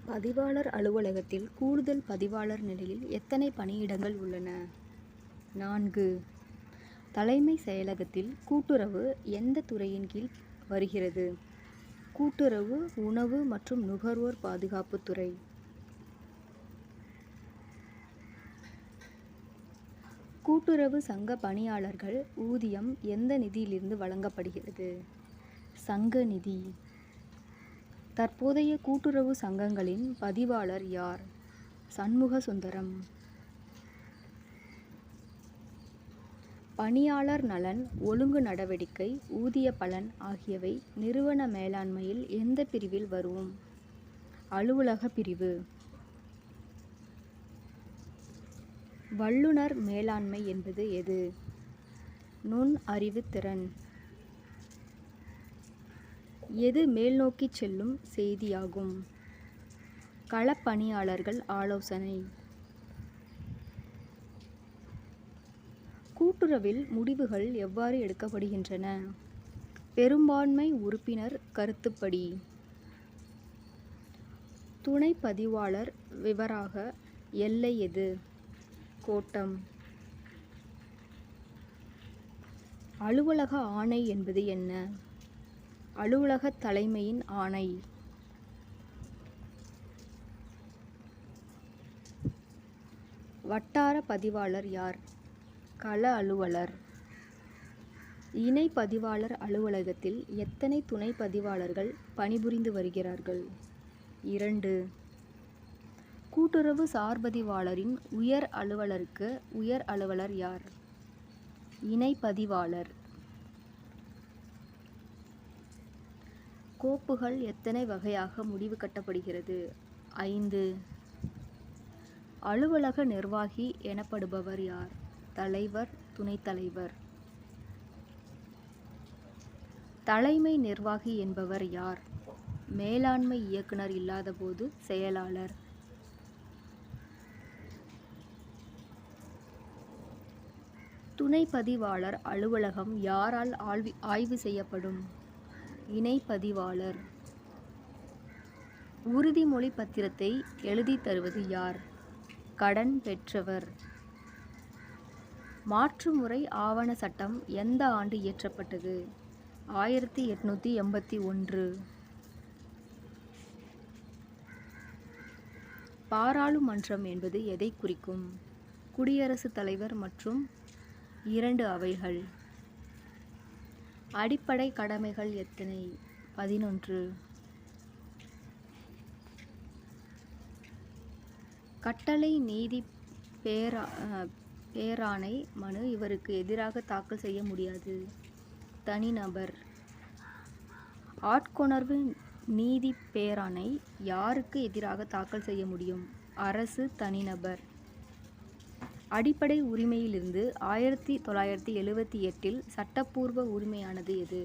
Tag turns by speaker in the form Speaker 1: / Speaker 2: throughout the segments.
Speaker 1: பதிவாளர் அலுவலகத்தில் கூடுதல் பதிவாளர் நிலையில் எத்தனை பணியிடங்கள் உள்ளன? 4. தலைமை செயலகத்தில் கூட்டுறவு எந்த துறையின் கீழ் வருகிறது? கூட்டுறவு, உணவு மற்றும் நுகர்வோர் பாதுகாப்பு துறை. கூட்டுறவு சங்க பணியாளர்கள் ஊதியம் எந்த நிதியிலிருந்து வழங்கப்படுகிறது? சங்க நிதி. தற்போதைய கூட்டுறவு சங்கங்களின் பதிவாளர் யார்? சண்முகசுந்தரம். பணியாளர் நலன், ஒழுங்கு நடவடிக்கை, ஊதிய பலன் ஆகியவை நிறுவன மேலாண்மையில் எந்த பிரிவில் வரும்? அலுவலக பிரிவு. வல்லுநர் மேலாண்மை என்பது எது? நுண் அறிவுத்திறன். எது மேல்நோக்கி செல்லும் செய்தியாகும்? களப்பணியாளர்கள் ஆலோசனை. கூட்டுறவில் முடிவுகள் எவ்வாறு எடுக்கப்படுகின்றன? பெரும்பான்மை உறுப்பினர் கருத்துப்படி. துணை பதிவாளர் விவராக எல்லை எது? கோட்டம். அலுவலக ஆணை என்பது என்ன? அலுவலக தலைமையின் ஆணை. வட்டார பதிவாளர் யார்? கள அலுவலர். இணை பதிவாளர் அலுவலகத்தில் எத்தனை துணை பதிவாளர்கள் பணிபுரிந்து வருகிறார்கள்? 2. கூட்டுறவு சார்பதிவாளரின் உயர் அலுவலருக்கு உயர் அலுவலர் யார்? இணை பதிவாளர். கோப்புகள் எத்தனை வகையாக முடிவு கட்டப்படுகிறது? 5. அலுவலக நிர்வாகி எனப்படுபவர் யார்? தலைவர், துணைத் தலைவர். தலைமை நிர்வாகி என்பவர் யார்? மேலாண்மை இயக்குனர் இல்லாதபோது செயலாளர். துணை பதிவாளர் அலுவலகம் யாரால் ஆய்வு செய்யப்படும்? இணை பதிவாளர். உறுதிமொழி பத்திரத்தை எழுதி தருவது யார்? கடன் பெற்றவர். மாற்றுமுறை ஆவண சட்டம் எந்த ஆண்டு இயற்றப்பட்டது? 1881. பாராளுமன்றம் என்பது எதை குறிக்கும்? குடியரசுத் தலைவர் மற்றும் 2 அவைகள். அடிப்படை கடமைகள் எத்தனை? 11. கட்டளை நீதி பேராணை மனு இவருக்கு எதிராக தாக்கல் செய்ய முடியாது. தனிநபர். ஆட்கொணர்வு நீதி பேராணை யாருக்கு எதிராக தாக்கல் செய்ய முடியும்? அரசு, தனிநபர். அடிப்படை உரிமையிலிருந்து 1978 சட்டப்பூர்வ உரிமையானது எது?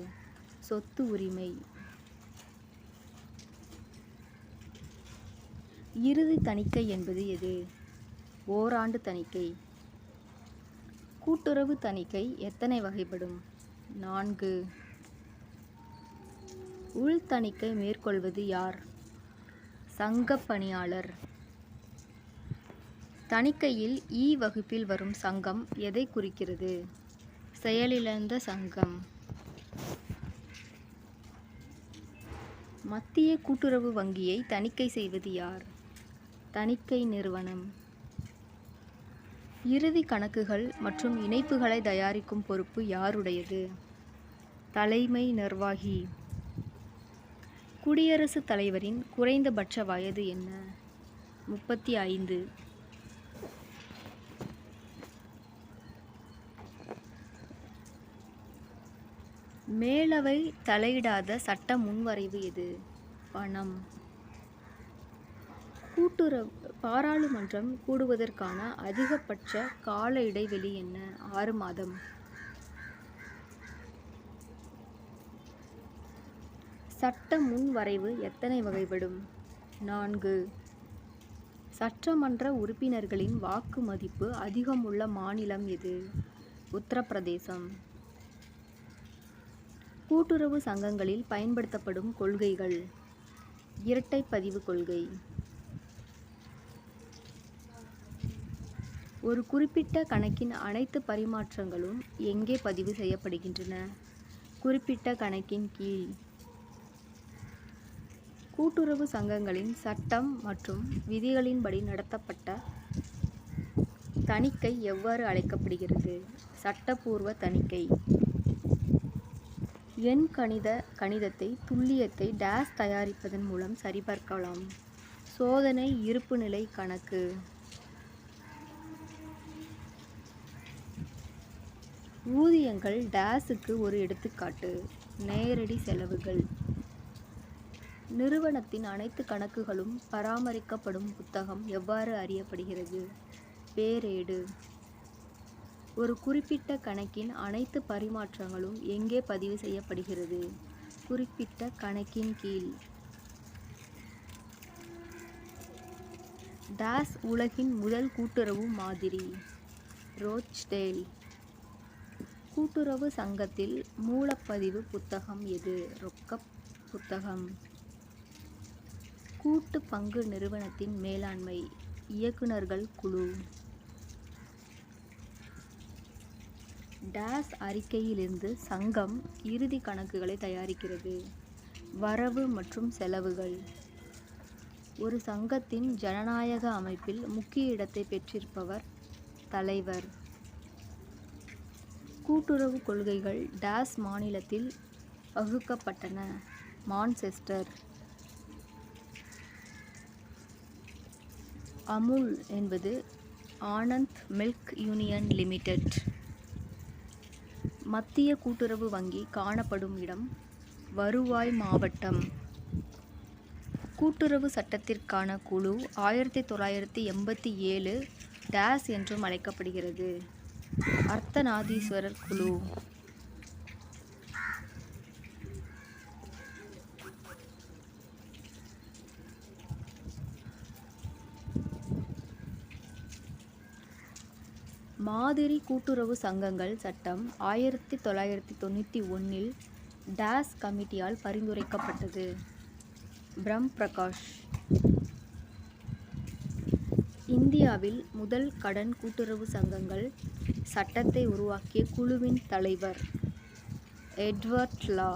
Speaker 1: சொத்து உரிமை. இறுதி தணிக்கை என்பது எது? ஓராண்டு தணிக்கை. கூட்டுறவு தணிக்கை எத்தனை வகைப்படும்? 4. உள் தணிக்கை மேற்கொள்வது யார்? சங்கப் பணியாளர். தணிக்கையில் இ வகுப்பில் வரும் சங்கம் எதை குறிக்கிறது? செயலிழந்த சங்கம். மத்திய கூட்டுறவு வங்கியை தணிக்கை செய்வது யார்? தணிக்கை நிறுவனம். இறுதி கணக்குகள் மற்றும் இணைப்புகளை தயாரிக்கும் பொறுப்பு யாருடையது? தலைமை நிர்வாகி. குடியரசுத் தலைவரின் குறைந்தபட்ச வயது என்ன? 35. மேலவை தலையிடாத சட்ட முன்வரைவு எது? பணம். பாராளுமன்றம் கூடுவதற்கான அதிகபட்ச கால இடைவெளி என்ன? 6 மாதம். சட்ட முன்வரைவு எத்தனை வகைப்படும்? 4. சட்டமன்ற உறுப்பினர்களின் வாக்கு மதிப்பு அதிகமுள்ள மாநிலம் எது? உத்தரப்பிரதேசம். கூட்டுறவு சங்கங்களில் பயன்படுத்தப்படும் கொள்கைகள். இரட்டை பதிவு கொள்கை. ஒரு குறிப்பிட்ட கணக்கின் அனைத்து பரிமாற்றங்களும் எங்கே பதிவு செய்யப்படுகின்றன? குறிப்பிட்ட கணக்கின் கீழ். கூட்டுறவு சங்கங்களின் சட்டம் மற்றும் விதிகளின்படி நடத்தப்பட்ட தணிக்கை எவ்வாறு அழைக்கப்படுகிறது? சட்டப்பூர்வ தணிக்கை. எண் கணிதத்தை துல்லியத்தை டேஸ் தயாரிப்பதன் மூலம் சரிபார்க்கலாம். சோதனை இருப்புநிலை கணக்கு. ஊதியங்கள் டேஸுக்கு ஒரு எடுத்துக்காட்டு. நேரடி செலவுகள். நிறுவனத்தின் அனைத்து கணக்குகளும் பராமரிக்கப்படும் புத்தகம் எவ்வாறு அறியப்படுகிறது? பேரேடு. ஒரு குறிப்பிட்ட கணக்கின் அனைத்து பரிமாற்றங்களும் எங்கே பதிவு செய்யப்படுகிறது? குறிப்பிட்ட கணக்கின் கீழ். டேஸ் உலகின் முதல் கூட்டுறவு மாதிரி. ரோச்டேல். கூட்டுறவு சங்கத்தில் மூலப்பதிவு புத்தகம் எது? ரொக்க புத்தகம். கூட்டு பங்கு நிறுவனத்தின் மேலாண்மை. இயக்குநர்கள் குழு. டேஸ் அறிக்கையிலிருந்து சங்கம் இறுதி கணக்குகளை தயாரிக்கிறது. வரவு மற்றும் செலவுகள். ஒரு சங்கத்தின் ஜனநாயக அமைப்பில் முக்கிய இடத்தை பெற்றிருப்பவர் தலைவர். கூட்டுறவு கொள்கைகள் டேஸ் மாநிலத்தில் வகுக்கப்பட்டன. மான்செஸ்டர். அமுல் என்பது ஆனந்த் மில்க் யூனியன் லிமிடெட். மத்திய கூட்டுறவு வங்கி காணப்படும் இடம் வருவாய் மாவட்டம். கூட்டுறவு சட்டத்திற்கான குழு 1987 டேஸ் என்றும் அழைக்கப்படுகிறது. அர்த்தநாதீஸ்வரர் குழு. மாதிரி கூட்டுறவு சங்கங்கள் சட்டம் 1991 டேஸ் கமிட்டியால் பரிந்துரைக்கப்பட்டது. பிரம் பிரகாஷ். இந்தியாவில் முதல் கடன் கூட்டுறவு சங்கங்கள் சட்டத்தை உருவாக்கிய குழுவின் தலைவர் எட்வர்ட் லா.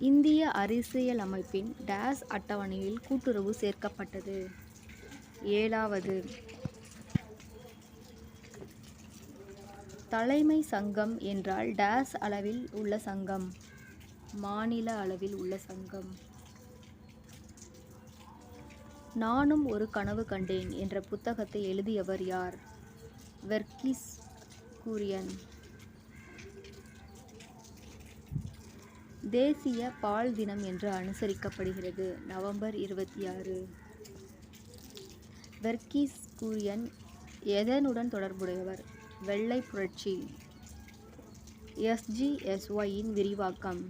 Speaker 1: இந்திய அரசியலமைப்பின் டேஸ் அட்டவணையில் கூட்டுறவு சேர்க்கப்பட்டது. 7வது. தலைமை சங்கம் என்றால் டேஸ் அளவில் உள்ள சங்கம். மாநில அளவில் உள்ள சங்கம். நானும் ஒரு கனவு கண்டேன் என்ற புத்தகத்தை எழுதியவர் யார்? வெர்கீஸ் குரியன். தேசிய பால் தினம் என்று அனுசரிக்கப்படுகிறது. நவம்பர் 26. வெர்கீஸ் குரியன் எதனுடன் தொடர்புடையவர்? வெள்ளை புரட்சி. SGSYயின் விரிவாக்கம்.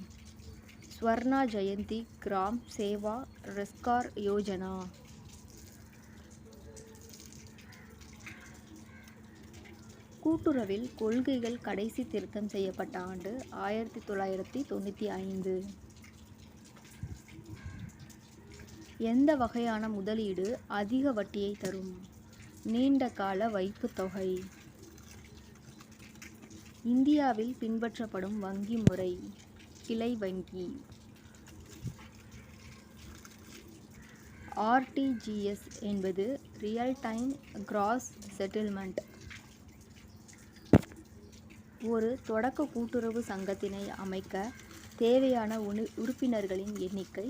Speaker 1: ஸ்வர்ணா ஜெயந்தி கிராம் சேவா ரோஸ்கார் யோஜனா. கூட்டுறவில் கொள்கைகள் கடைசி திருத்தம் செய்யப்பட்ட ஆண்டு 1995. எந்த வகையான முதலீடு அதிக வட்டியை தரும்? நீண்ட கால வைப்புத் தொகை. இந்தியாவில் பின்பற்றப்படும் வங்கி முறை கிளை வங்கி. RTGS என்பது ரியல் டைம் கிராஸ் செட்டில்மெண்ட். ஒரு தொடக்க கூட்டுறவு சங்கத்தினை அமைக்க தேவையான உறுப்பினர்களின் எண்ணிக்கை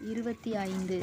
Speaker 1: 25.